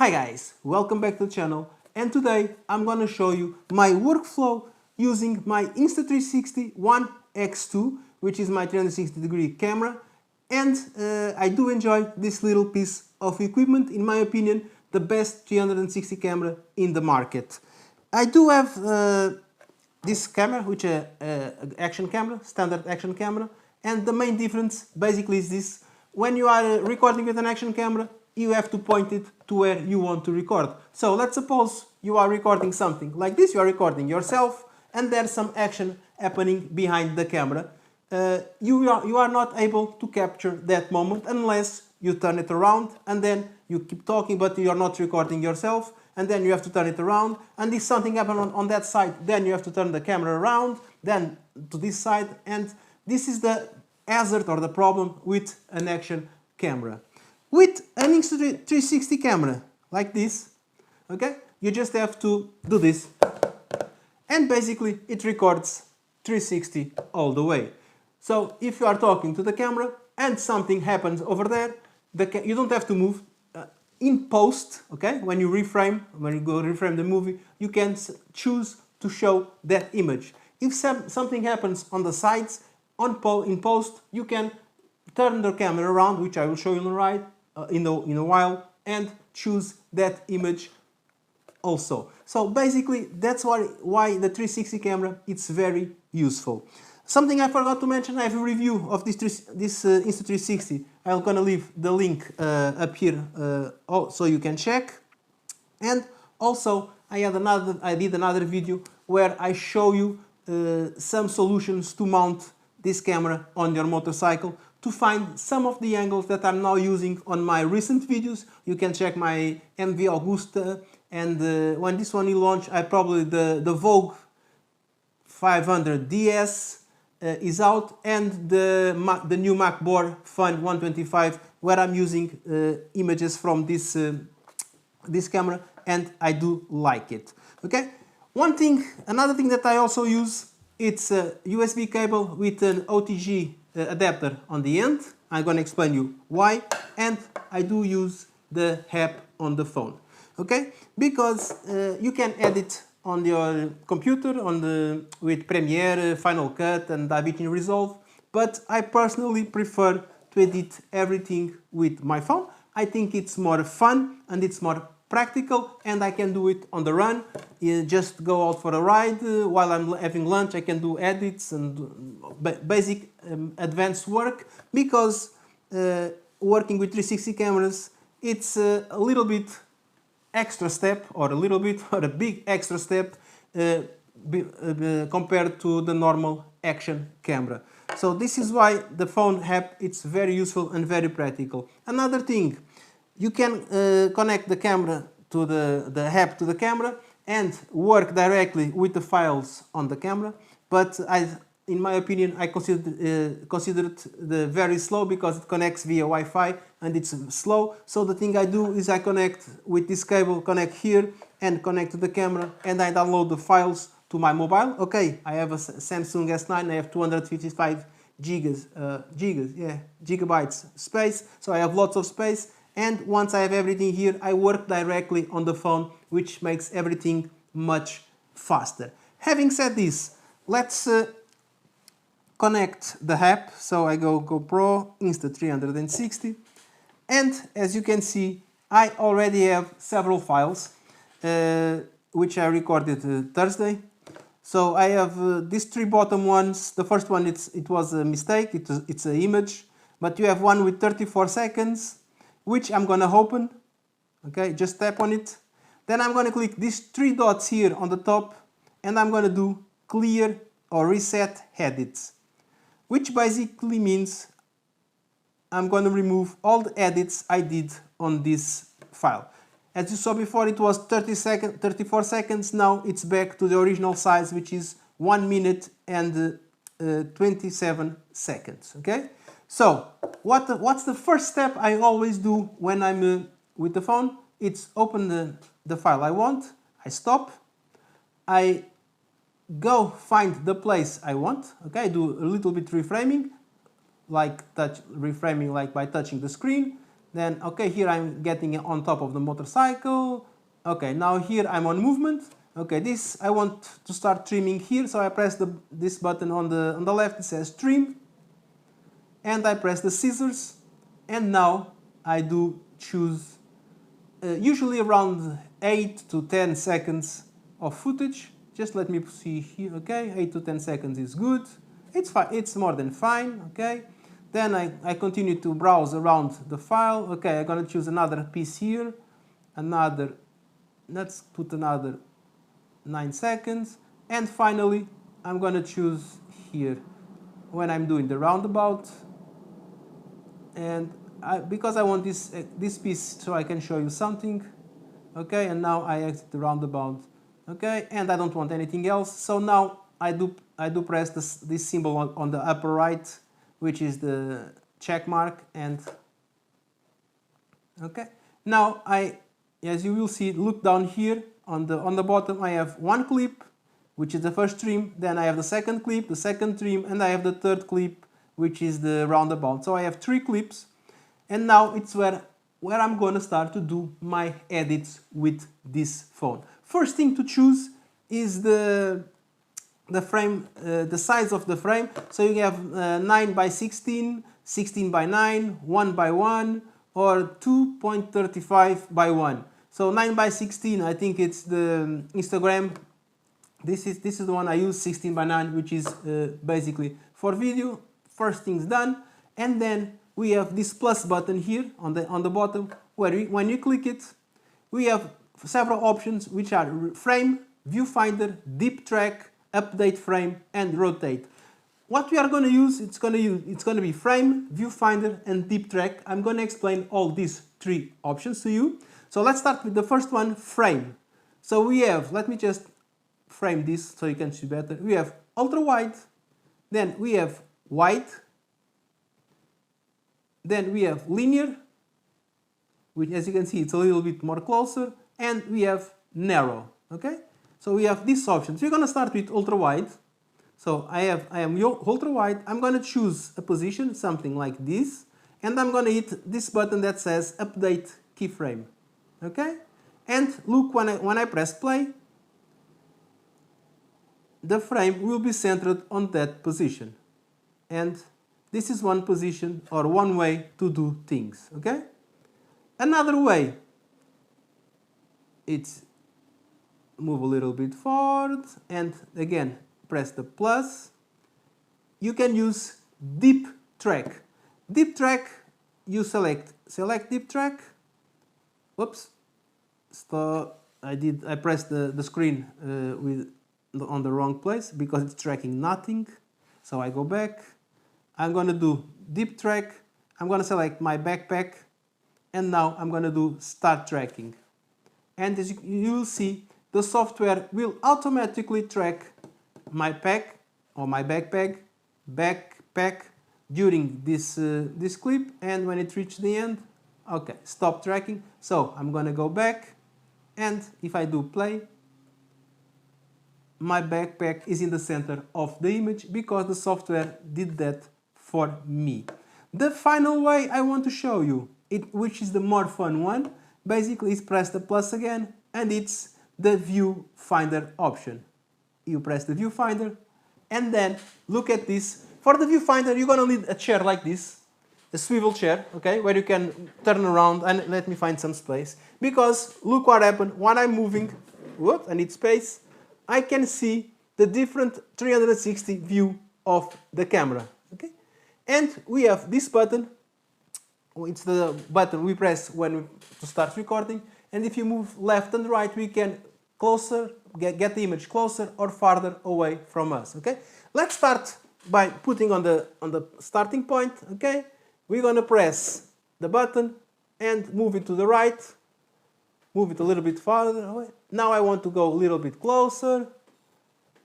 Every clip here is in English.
Hi guys, welcome back to the channel, and today I'm gonna show you my workflow using my Insta360 One X2, which is my 360-degree camera, and I do enjoy this little piece of equipment. In my opinion, the best 360 camera in the market. I do have this camera, which is an action camera, standard action camera, and the main difference basically is this: when you are recording with an action camera, you have to point it to where you want to record. So let's suppose you are recording something like this, you are recording yourself, and there's some action happening behind the camera. You are not able to capture that moment unless you turn it around, and then you keep talking, but you are not recording yourself, and then you have to turn it around, and if something happens on that side, then you have to turn the camera around, then to this side, and this is the hazard or the problem with an action camera. With an Insta360 camera like this, okay, you just have to do this, and basically it records 360 all the way. So if you are talking to the camera and something happens over there, you don't have to move. In post, okay, when you go reframe the movie, you can choose to show that image. If something happens on the sides, in post, you can turn the camera around, which I will show you on the right in a while, and choose that image also. So basically that's why the 360 camera it's very useful. Something I forgot to mention: I have a review of this Insta360. I'm gonna leave the link up here so you can check. And also I did another video where I show you some solutions to mount this camera on your motorcycle, to find some of the angles that I'm now using on my recent videos. You can check my MV Augusta, and when this one will launch, the Vogue 500 DS is out, and the new MacBoard Fun 125, where I'm using images from this camera, and I do like it. Okay. Another thing that I also use, it's a USB cable with an OTG adapter on the end. I'm going to explain you why, and I do use the app on the phone, okay? Because you can edit on your computer with Premiere, Final Cut, and DaVinci Resolve, but I personally prefer to edit everything with my phone. I think it's more fun and it's more practical, and I can do it on the run. You just go out for a ride while I'm having lunch. I can do edits and basic advanced work, because working with 360 cameras, it's a little bit extra step, or a big extra step compared to the normal action camera. So this is why the phone app it's very useful and very practical. Another thing, you can connect the camera to the app to the camera and work directly with the files on the camera, but in my opinion, I consider it very slow, because it connects via Wi-Fi and it's slow. So the thing I do is I connect with this cable, connect here and connect to the camera, and I download the files to my mobile. Okay, I have a Samsung S9, I have 255 gigabytes space, so I have lots of space. And once I have everything here, I work directly on the phone, which makes everything much faster. Having said this, let's connect the app. So I go GoPro Insta360, and as you can see, I already have several files which I recorded Thursday. So I have these three bottom ones. The first one, it was a mistake, it's an image, but you have one with 34 seconds, which I'm gonna open. Okay, just tap on it. Then I'm gonna click these three dots here on the top, and I'm gonna do clear or reset edits, which basically means I'm gonna remove all the edits I did on this file. As you saw before, it was 34 seconds. Now it's back to the original size, which is 1 minute and 27 seconds. Okay. So what's the first step I always do when I'm with the phone? It's open the file I want, I stop, I go find the place I want. Okay, I do a little bit reframing, like by touching the screen. Then, okay, here I'm getting on top of the motorcycle. Okay, now here I'm on movement. Okay, this I want to start trimming here, so I press this button on the left. It says trim, and I press the scissors, and now I do choose usually around 8 to 10 seconds of footage. Just let me see here. Okay, 8 to 10 seconds is good. It's fine. It's more than fine. Okay. Then I continue to browse around the file. Okay, I'm gonna choose another piece here. Let's put another 9 seconds. And finally, I'm gonna choose here when I'm doing the roundabout. And because I want this piece so I can show you something. Okay, and now I exit the roundabout. Okay, and I don't want anything else. So now I do press this symbol on the upper right, which is the check mark, and okay. Now as you will see, look down here on the bottom. I have one clip, which is the first trim. Then I have the second clip, the second trim, and I have the third clip, which is the roundabout. So I have 3 clips, and now it's where I'm gonna start to do my edits with this phone. First thing to choose is the frame, the size of the frame. So you have 9 by 16, 16 by 9, 1 by 1, or 2.35 by 1. So 9 by 16, I think it's the Instagram. This is the one I use, 16 by 9, which is basically for video. First thing's done, and then we have this plus button here on the bottom, where when you click it, we have several options, which are frame, viewfinder, deep track, update frame, and rotate. What we are going to use, it's going to be frame, viewfinder, and deep track. I'm going to explain all these 3 options to you. So let's start with the first one, frame. So we have, let me just frame this so you can see better. We have ultra wide, then we have wide, then we have linear, which as you can see it's a little bit more closer, and we have narrow. Okay, so we have these options. We're going to start with ultra wide. So I am ultra wide. I'm going to choose a position, something like this, and I'm going to hit this button that says update keyframe. Okay, and look, when I press play, the frame will be centered on that position, and this is one position or one way to do things. Okay, another way, it's move a little bit forward, and again press the plus. You can use deep track. Deep track, you select deep track. Oops, so I pressed the screen on the wrong place because it's tracking nothing. So I go back. I'm going to do deep track. I'm going to select my backpack, and now I'm going to do start tracking. And as you will see, the software will automatically track my pack or my backpack during this clip, and when it reaches the end, okay, stop tracking. So I'm going to go back, and if I do play, my backpack is in the center of the image because the software did that for me. The final way I want to show you, which is the more fun one, basically is press the plus again, and it's the viewfinder option. You press the viewfinder, and then look at this. For the viewfinder, you're gonna need a chair like this, a swivel chair, okay, where you can turn around, and let me find some space. Because look what happened when I'm moving. Whoop, I need space. I can see the different 360 view of the camera. Okay, and we have this button. It's the button we press to start recording, and if you move left and right, we can get the image closer or farther away from us. Okay, let's start by putting on the starting point. Okay, we're gonna press the button and move it to the right, move it a little bit farther away. Now I want to go a little bit closer,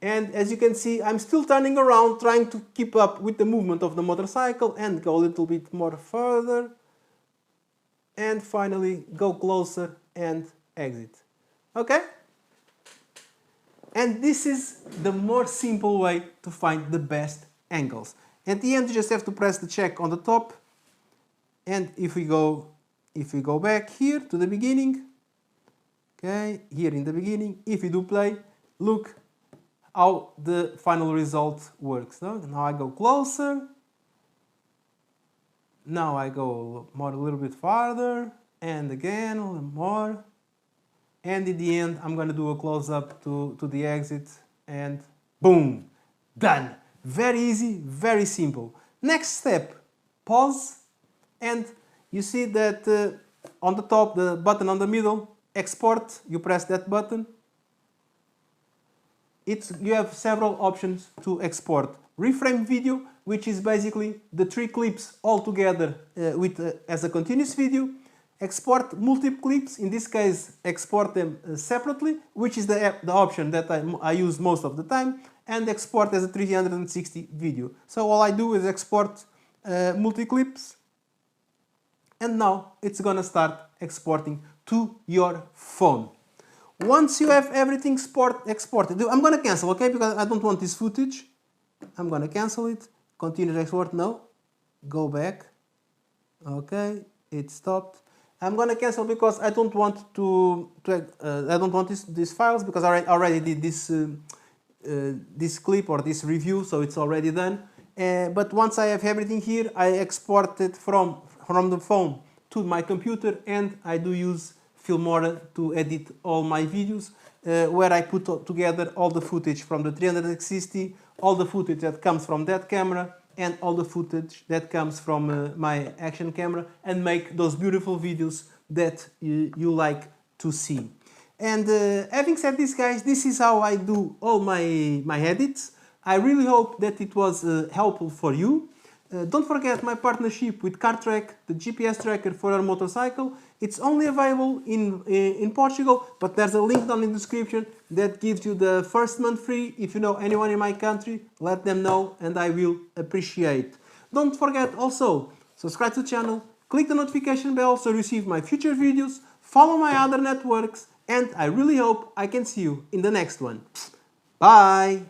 and as you can see, I'm still turning around, trying to keep up with the movement of the motorcycle, and go a little bit more further, and finally go closer and exit. Okay? And this is the more simple way to find the best angles. At the end, you just have to press the check on the top, and if we go if we go back here to the beginning, okay, here in the beginning, if we do play, look how the final result works. No? Now I go closer. Now I go a little bit farther, and again a little more. And in the end, I'm going to do a close-up to the exit, and boom, done. Very easy, very simple. Next step, pause, and you see that on the top, the button on the middle, export, you press that button. You have several options to export. Reframe video, which is basically the 3 clips all together as a continuous video. Export multiple clips, in this case export them separately, which is the option that I use most of the time, and export as a 360 video. So all I do is export multi-clips, and now it's gonna start exporting to your phone. Once you have everything exported, I'm gonna cancel, okay, because I don't want this footage. I'm gonna cancel it, continue to export, no, go back, okay, it stopped. I'm gonna cancel because I don't want I don't want these files, because I already did this clip or this review, so it's already done. But once I have everything here, I export it from the phone to my computer, and I do use Filmora to edit all my videos, where I put together all the footage from the 360, all the footage that comes from that camera, and all the footage that comes from my action camera, and make those beautiful videos that you like to see. And having said this, guys, this is how I do all my edits. I really hope that it was helpful for you. Don't forget my partnership with CarTrack, the GPS tracker for your motorcycle. It's only available in Portugal, but there's a link down in the description that gives you the first month free. If you know anyone in my country, let them know, and I will appreciate. Don't forget also, subscribe to the channel, click the notification bell so you receive my future videos, follow my other networks, and I really hope I can see you in the next one. Bye!